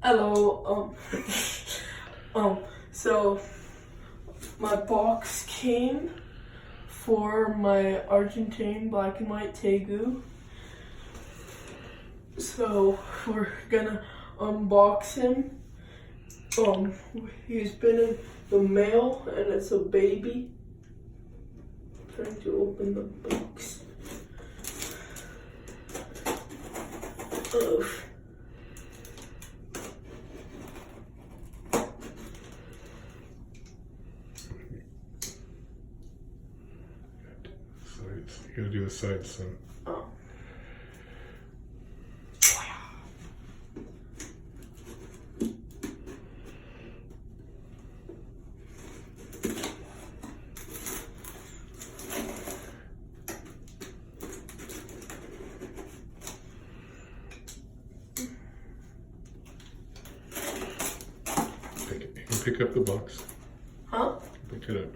Hello, so my box came for my Argentine black and white Tegu. So we're gonna unbox him. He's been in the mail and it's a baby. I'm trying to open the box. Oh. You gotta do the side, son. Oh. You can pick up the box. Huh? Pick it up.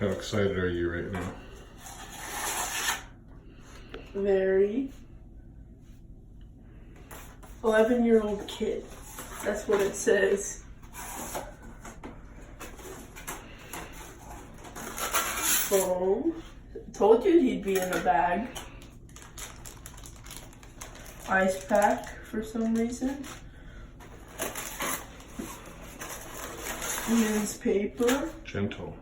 How excited are you right now? Very. 11-year-old kid. That's what it says. Phone. Told you he'd be in a bag. Ice pack for some reason. Newspaper. Gentle.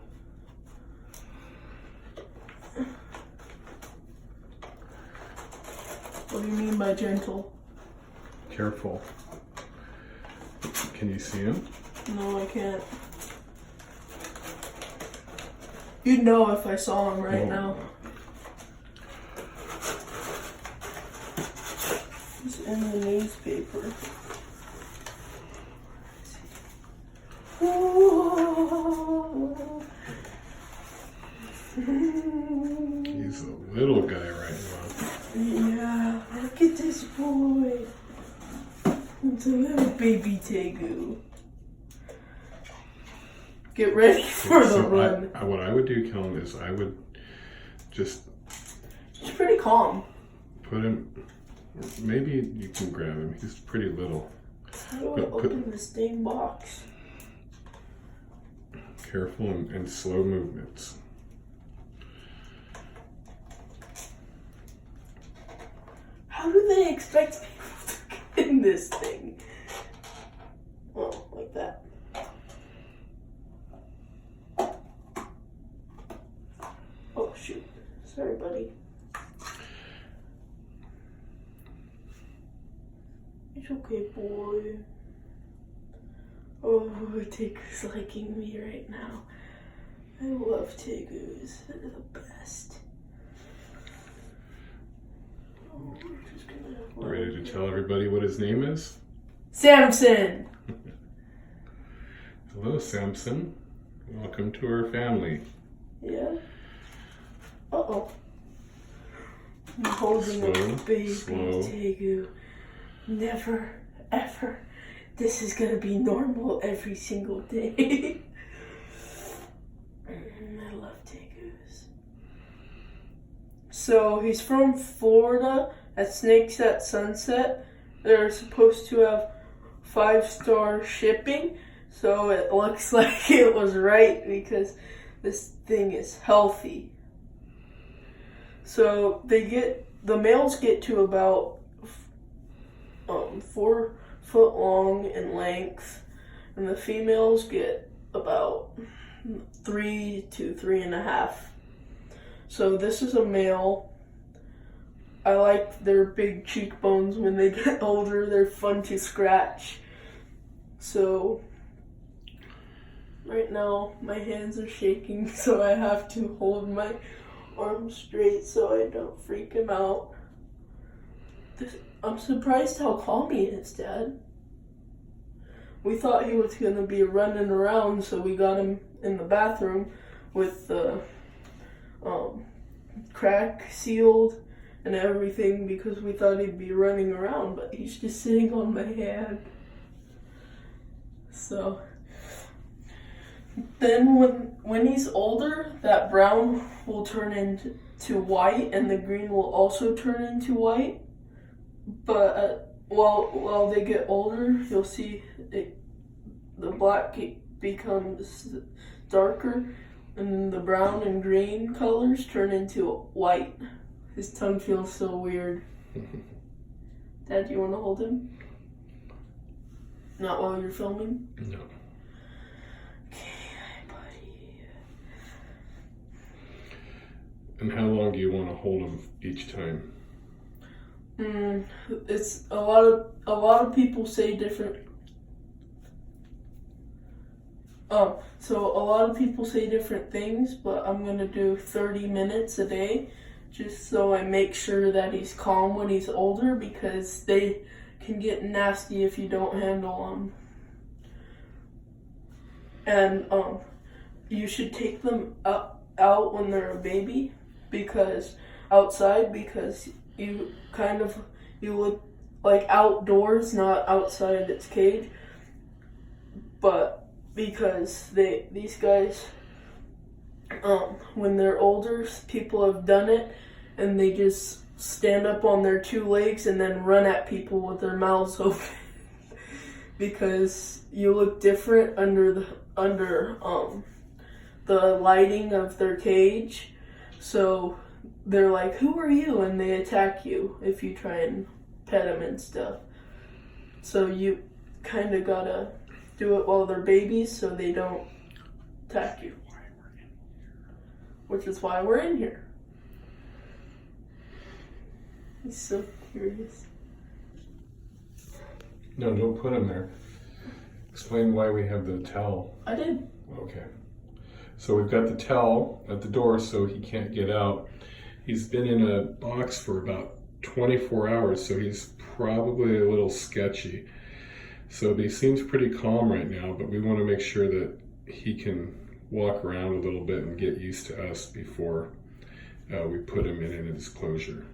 What do you mean by gentle? Careful. Can you see him? No, I can't. You'd know if I saw him right now. He's in the newspaper. Whoa. He's a little guy right now. Yeah, look at this boy. It's a little baby Tegu. Get ready for the run. What I would do, Kellen, is I would just... He's pretty calm. Put him... Maybe you can grab him. He's pretty little. How do I open this dang box? Careful and slow movements. How do they expect people to get in this thing? Oh, like that. Oh, shoot. Sorry, buddy. It's okay, boy. Oh, Tegu's liking me right now. I love Tegus. They're the best. Oh, we're just gonna Ready to tell everybody what his name is? Samson! Hello, Samson. Welcome to our family. Yeah? Uh-oh. I'm holding a baby Tegu. Never, ever. This is gonna be normal every single day. I love Tegus. So he's from Florida at Snakes at Sunset. They're supposed to have 5-star shipping. So it looks like it was right because this thing is healthy. So the males get to about 4 foot long in length, and the females get about 3 to 3.5. So this is a male. I like their big cheekbones. When they get older, they're fun to scratch. So right now my hands are shaking, so I have to hold my arms straight so I don't freak him out. I'm surprised how calm he is, Dad. We thought he was going to be running around, so we got him in the bathroom with the crack sealed and everything because we thought he'd be running around, but he's just sitting on my hand. So then when he's older, that brown will turn into white and the green will also turn into white. But while they get older, you'll see the black becomes darker, and the brown and green colors turn into white. His tongue feels so weird. Dad, do you want to hold him? Not while you're filming? No. Okay, buddy. And how long do you want to hold him each time? It's a lot of people say different. So a lot of people say different things, but I'm gonna do 30 minutes a day, just so I make sure that he's calm when he's older, because they can get nasty if you don't handle them. And you should take them out when they're a baby, because you look like outdoors, not outside its cage. But because these guys, when they're older, people have done it, and they just stand up on their two legs and then run at people with their mouths open. Because you look different under the lighting of their cage. So they're like, "Who are you?" and they attack you if you try and pet them and stuff. So you kind of gotta do it while they're babies so they don't attack you. Which is why we're in here. He's so curious. No, don't put him there. Explain why we have the towel. I did. Okay. So we've got the towel at the door so he can't get out. He's been in a box for about 24 hours, so he's probably a little sketchy. So he seems pretty calm right now, but we want to make sure that he can walk around a little bit and get used to us before we put him in his enclosure.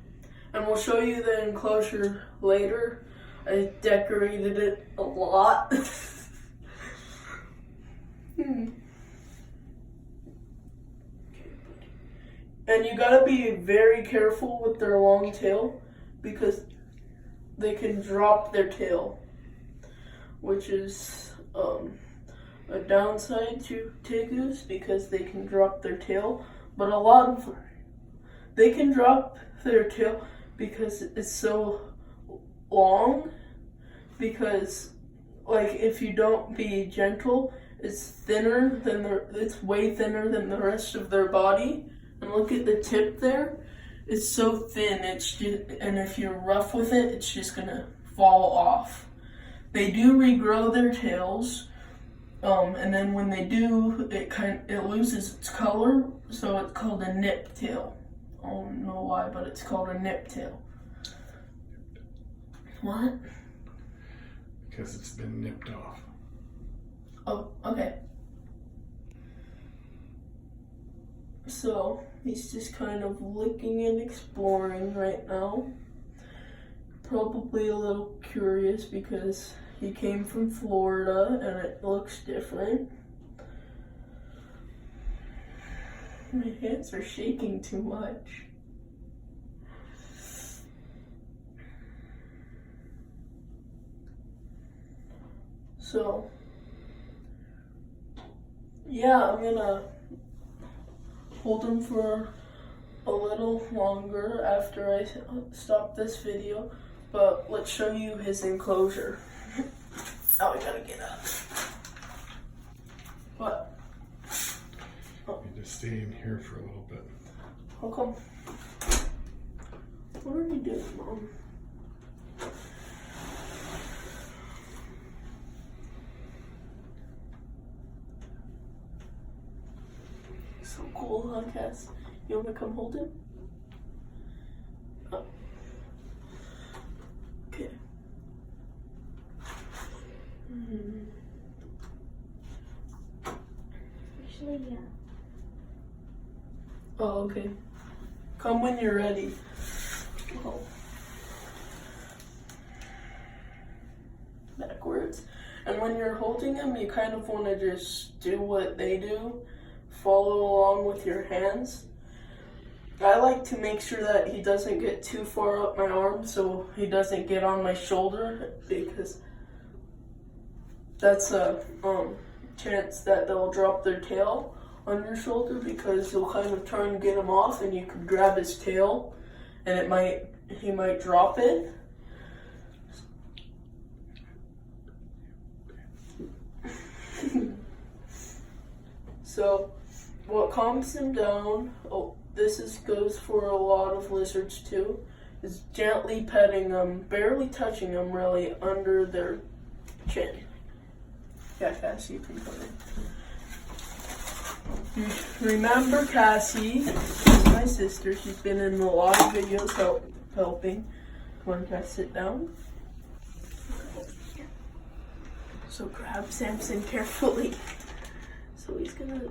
And we'll show you the enclosure later. I decorated it a lot. And you gotta be very careful with their long tail, because they can drop their tail, which is a downside to tegus, because they can drop their tail. But they can drop their tail because it's so long, because like if you don't be gentle, it's way thinner than the rest of their body. And look at the tip there. It's so thin. And if you're rough with it, it's just gonna fall off. They do regrow their tails, and then when they do, it loses its color, so it's called a nip tail. I don't know why, but it's called a nip tail. What? Because it's been nipped off. Oh, okay. So he's just kind of looking and exploring right now. Probably a little curious because he came from Florida and it looks different. My hands are shaking too much. So, yeah, I'm gonna hold him for a little longer after I stop this video, but let's show you his enclosure. Oh, I gotta get up. What? You just stay in here for a little bit. How come? What are you doing, Mom? So cool, huh, Cass? You wanna come hold him? Oh. Okay. Actually, yeah. Oh, okay. Come when you're ready. Oh. Backwards. And when you're holding them, you kind of want to just do what they do. Follow along with your hands. I like to make sure that he doesn't get too far up my arm so he doesn't get on my shoulder, because that's a chance that they'll drop their tail on your shoulder, because you'll kind of try and get him off and you could grab his tail and he might drop it. So what calms him down, goes for a lot of lizards too, is gently petting them, barely touching them really, under their chin. Yeah, Cassie, you can come in. Remember Cassie, she's my sister. She's been in a lot of videos helping. Come on, Cassie, sit down. So grab Samson carefully. So he's gonna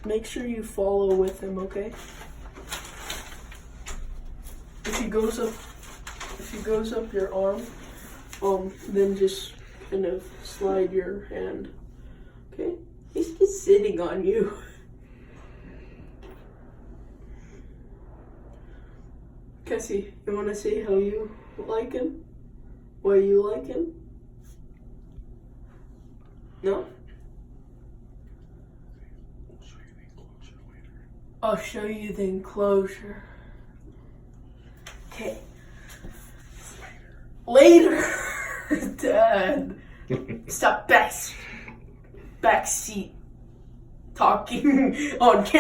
make sure you follow with him, okay? If he goes up your arm, then just kind of slide your hand. Okay? He's just sitting on you. Cassie, you wanna say how you like him? Why you like him? No? I'll show you the enclosure. Okay. Later. Dad. Stop backseat talking on camera.